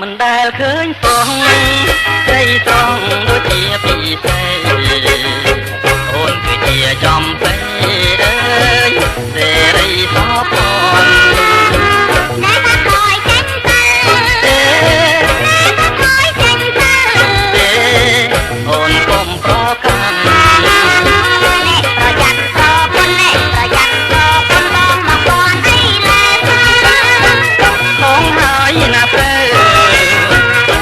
មិនដែលឃើញសោះស្រីស្រងដូចជាពីស្រីអូនគឺជាចំពេអើយសេរីសោភ័ណ្ឌណែមកខ້ອຍចេញទៅទេណែមកខ້ອຍចេញទៅទេអូនកុំប្រកាន់អ្នកប្រយ័ត្នប្រពន្ធអ្នកប្រយ័ត្នប្រពន្ធបងមកបនអីလဲផងហើយណាព្រើ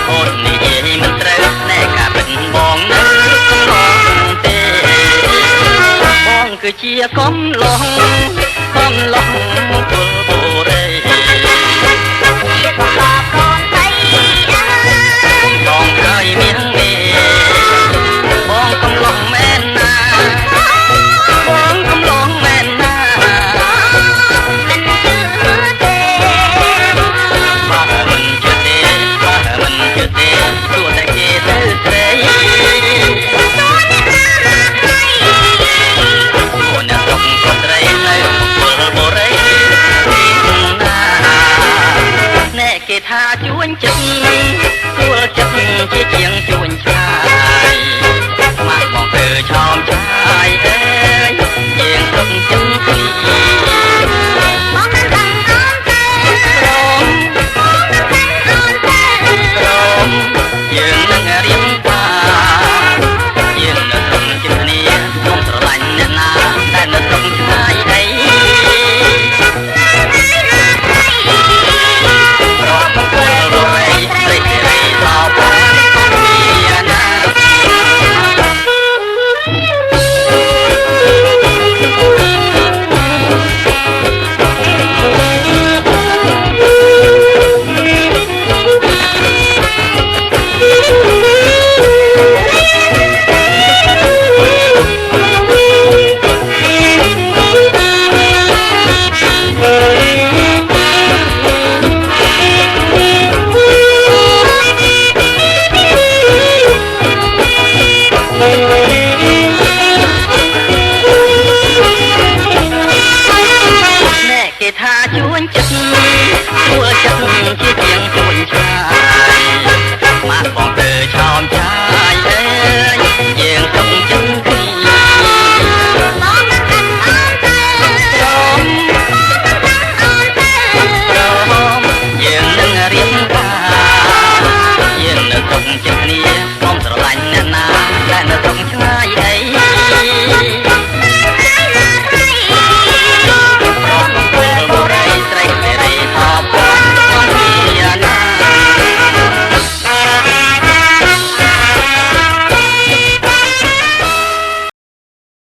អូននិយាយមិនត្រូវអ្នកកាបិទបងនៅកំឡុងទេបងគឺជាកំឡុងពល